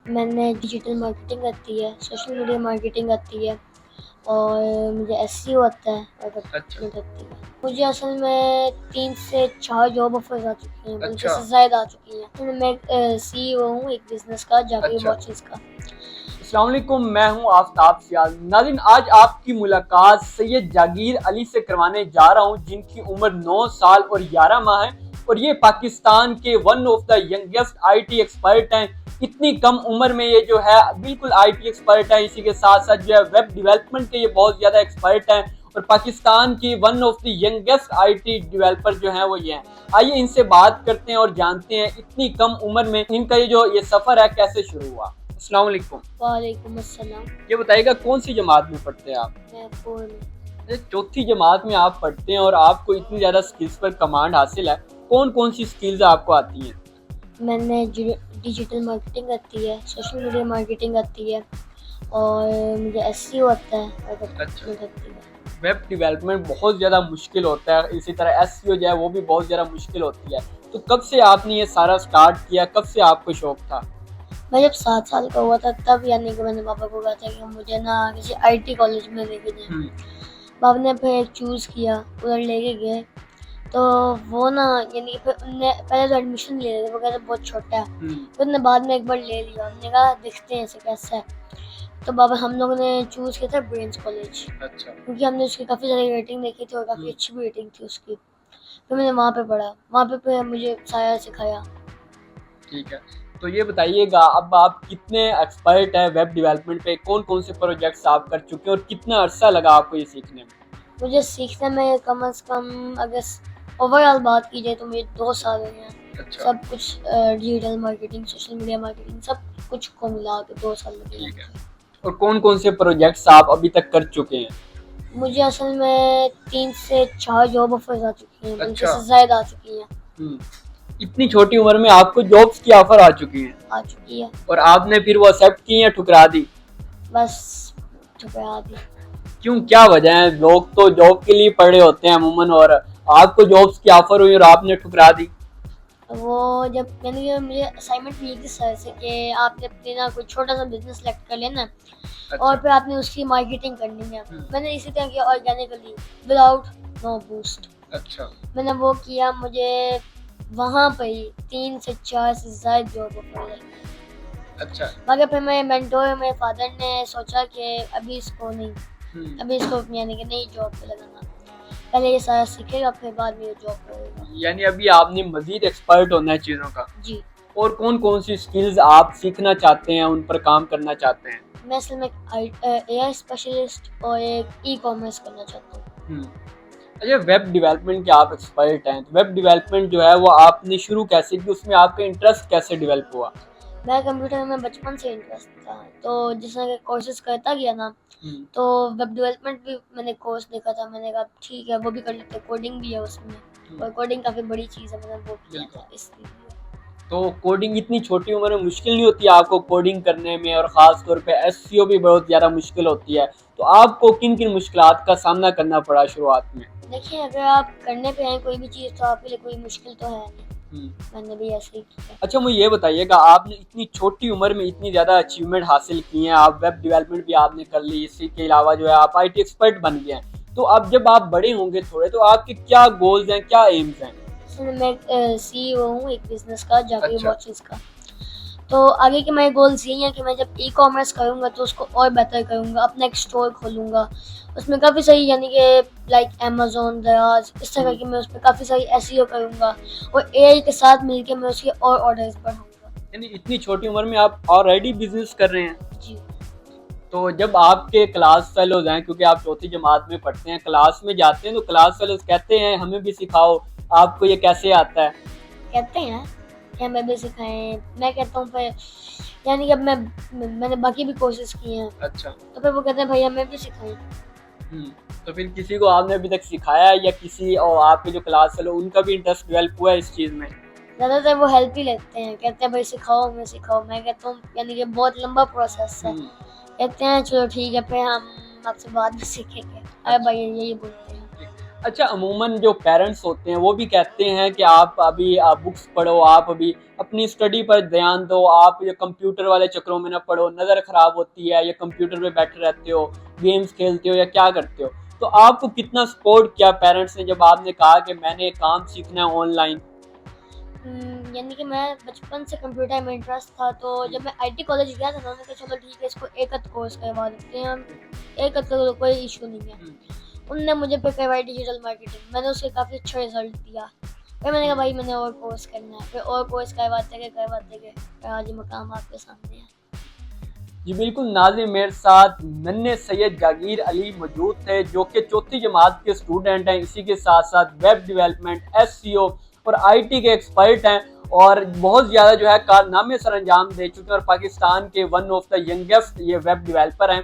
मैंने digital marketing आती है, सोशल मीडिया मार्केटिंग आती है और मुझे एसईओ आता है और डेवलपमेंट आती है। मुझे असल में 3 से 4 जॉब ऑफर्स आ चुकी हैं, बल्कि इससे ज़्यादा आ चुकी हैं। मैं एक सीईओ हूँ एक बिज़नेस का, जाकिर वॉचेस का। अस्सलाम वालेकुम, मैं हूं आफ्ताब सियाल। नाज़रीन, आज आपकी मुलाकात सैयद जागीर अली से करवाने जा रहा हूं, जिनकी उम्र 9 साल और 11 माह है और ये पाकिस्तान के one of the youngest IT expert हैं। इतनी कम उम्र में ये जो है बिल्कुल आईटी एक्सपर्ट है। इसी के साथ साथ जो है वेब डेवलपमेंट के ये बहुत ज़्यादा एक्सपर्ट हैं और पाकिस्तान की one of the youngest IT developer जो है वो ये हैं। आइए इनसे बात करते हैं और जानते हैं इतनी कम उम्र में इनका ये सफ़र है कैसे शुरू हुआ। अस्सलाम वालेकुम। वालेकुम अस्सलाम। ये बताइएगा कौन सी जमात में पढ़ते हैं आप? मैं 4 में। चौथी जमात में आप पढ़ते हैं और आपको इतनी ज़्यादा स्किल्स पर कमांड हासिल है। कौन कौन सी स्किल्स आपको आती हैं? मैंने डिजिटल मार्केटिंग आती है, सोशल मीडिया मार्केटिंग आती है और मुझे एसईओ आता है और डेवलपमेंट आती है। वेब डेवलपमेंट बहुत ज़्यादा मुश्किल होता है, इसी तरह एसईओ जो है वो भी बहुत ज़्यादा मुश्किल होती है। तो कब से आपने ये सारा स्टार्ट किया, कब से आपको शौक था? मैं जब 7 साल का हुआ था तब यानी कि मैंने पापा को कहा था कि मुझे ना किसी आईटी कॉलेज में लेके जाएं। पापा ने फिर चूज़ किया, उधर लेके गए। तो वो ना यानी कि फिर उनने पहले तो एडमिशन ले लिया, वो कहते बहुत छोटा है। फिर उन्होंने बाद में एक बार ले लिया, उन्होंने कहा देखते हैं ऐसे कैसा है। तो बाबा हम लोगों ने चूज़ किया था ब्रेन्स कॉलेज, क्योंकि हमने उसकी काफ़ी सारी रेटिंग देखी थी और काफ़ी अच्छी भी रेटिंग थी उसकी। फिर मैंने वहाँ पे पढ़ा, वहाँ पे फिर मुझे सारा सिखाया। ठीक है, तो ये बताइएगा अब आप कितने एक्सपर्ट हैं वेब डेवलपमेंट पे, कौन कौन से प्रोजेक्ट्स आप कर चुके हैं और कितना अरसा लगा आपको ये सीखने में? मुझे सीखने में कम से कम अगर ओवरऑल बात की जाए तो मुझे 2 साल हुए हैं। सब कुछ digital marketing, social media marketing सब कुछ को मिला के 2 साल लगे। ठीक है, और कौन कौन से प्रोजेक्ट्स आप अभी तक कर चुके हैं? मुझे असल में 3 से 4 जॉब ऑफर्स आ चुकी हैं, बल्कि इससे ज़्यादा आ चुकी हैं। इतनी छोटी उम्र में आपको जॉब्स की ऑफर आ चुकी है? आ चुकी है। और आपने फिर वो एक्सेप्ट की या ठुकरा दी? बस ठुकरा दी। क्यों, क्या वजह है? लोग तो जॉब के लिए पढ़े होते हैं अमूमन, और आपको जॉब्स की ऑफर हुई और आपने ठुकरा दी? वो जब यानी कि मुझे असाइनमेंट मिली थी सर से कि आपने अपने ना कोई छोटा सा बिजनेस सेलेक्ट कर लेना और फिर आपने उसकी मार्केटिंग करनी है। मैंने इसी तरह किया ऑर्गेनिकली विदाउट नो बूस्ट। मैंने वो किया, मुझे वहाँ पे ही 3 से 4 से ज़्यादा जॉब ऑफर है। मगर फिर मेरे मेंटोर मेरे फादर ने सोचा कि अभी इसको नहीं, अभी इसको यानी कि नहीं जॉब पे लगाना, पहले ये सारा सीखेगा फिर बाद में ये जॉब करेगा। यानी अभी आपने मजीद एक्सपर्ट होना है चीज़ों का? जी। और कौन कौन सी स्किल्स आप सीखना चाहते हैं, उन पर काम करना चाहते हैं? मैं असल में एआई स्पेशलिस्ट और एक ई कॉमर्स करना चाहता हूँ। अच्छा, वेब डेवलपमेंट के आप एक्सपर्ट हैं, तो वेब डेवलपमेंट जो है वो आपने शुरू कैसे की, उसमें आपका इंटरेस्ट कैसे डेवलप हुआ? मैं कंप्यूटर में बचपन से इंटरेस्ट था, तो जिस तरह के कोर्सेज करता गया ना, तो वेब डेवलपमेंट भी मैंने कोर्स देखा था। मैंने कहा ठीक है वो भी कर लेते हैं, कोडिंग भी है उसमें और कोडिंग काफ़ी बड़ी चीज़ है, मैंने वो किया था इसलिए। तो कोडिंग इतनी छोटी उम्र में मुश्किल नहीं होती आपको कोडिंग करने में, और ख़ास तौर पे एसईओ भी बहुत ज़्यादा मुश्किल होती है, तो आपको किन किन मुश्किलात का सामना करना पड़ा शुरुआत में? देखिए अगर आप करने पे हैं कोई भी चीज़ तो आपके लिए कोई मुश्किल तो है नहीं। मैंने भी ऐसे ही किया। अच्छा, मुझे ये बताइएगा आपने इतनी छोटी उम्र में इतनी ज़्यादा अचीवमेंट हासिल की हैं, आप वेब डेवलपमेंट भी आपने कर ली, इसी के अलावा जो है आप आईटी एक्सपर्ट बन गए हैं, तो अब जब आप बड़े होंगे थोड़े तो आपके क्या गोल्स हैं, क्या एम्स हैं? मैं एक सीईओ हूँ एक बिज़नेस का, जाकिर वॉचेस का। तो आगे के मेरे गोल्स यही हैं कि मैं जब ई कॉमर्स करूँगा तो उसको और बेहतर करूँगा, अपना एक स्टोर खोलूँगा, उसमें काफ़ी सारी यानी कि लाइक अमेज़न, दराज, इस तरह की मैं उसमें काफ़ी सारी एसईओ करूँगा और एआई के साथ मिलके मैं उसके और ऑर्डर्स बढ़ाऊँगा। यानी इतनी छोटी उम्र में आप ऑलरेडी बिजनेस कर रहे हैं? जी। तो जब आपके क्लास फेलोज हैं, क्योंकि आप चौथी जमात में पढ़ते हैं, क्लास में जाते हैं तो क्लास फेलोज कहते हैं हमें भी सिखाओ, आपको ये कैसे आता है? कहते हैं कि हमें भी सिखाएं। मैं कहता हूँ फिर यानी कि अब मैंने बाकी भी कोर्सेज किए हैं। तो फिर वो कहते हैं भाई हमें भी सिखाएं। तो फिर किसी को आपने अभी तक सिखाया या किसी और आपके जो क्लास फेलो उनका भी इंटरेस्ट डेवलप हुआ है इस चीज़ में? ज़्यादातर वो हेल्प ही लेते हैं, कहते हैं भाई सिखाओ हमें सिखाओ। मैं कहता हूँ यानी कि बहुत लंबा प्रोसेस है। कहते हैं चलो ठीक है फिर हम आपसे बाद में सीखेंगे। अरे भाई यही बोलते हैं। अच्छा, अमूमन जो पेरेंट्स होते हैं वो भी कहते हैं कि आप अभी बुक्स पढ़ो, आप अभी अपनी स्टडी पर ध्यान दो, आप ये कंप्यूटर वाले चक्करों में ना पढ़ो, नज़र ख़राब होती है, या कंप्यूटर पे बैठे रहते हो, गेम्स खेलते हो या क्या करते हो। तो आपको कितना सपोर्ट किया पेरेंट्स ने जब आपने कहा कि मैंने काम सीखना है ऑनलाइन? यानी कि मैं बचपन से कंप्यूटर में इंटरेस्ट था, तो जब मैं आईटी कॉलेज गया था तो उन्होंने कहा चलो ठीक है, इसको एक आध कोर्स करवा देते हैं हम, एक आध का कोई इशू नहीं है। उनने मुझे फिर करवाई डिजिटल मार्केटिंग, मैंने उसके काफ़ी अच्छा रिजल्ट दिया। फिर मैंने कहा भाई मैंने और कोर्स करना है, फिर और कोर्स करवाते गए, फिर आज ये मकाम आपके सामने है। जी बिल्कुल नाज़रीन, मेरे साथ नन्हे सैयद जागीर अली मौजूद थे जो कि चौथी जमात के स्टूडेंट हैं, इसी के साथ साथ वेब डेवलपमेंट, एसईओ और आईटी के एक्सपर्ट हैं और बहुत ज़्यादा जो है कारनामे सर अंजाम दे चुके हैं और पाकिस्तान के वन ऑफ द यंगेस्ट ये वेब डेवलपर हैं।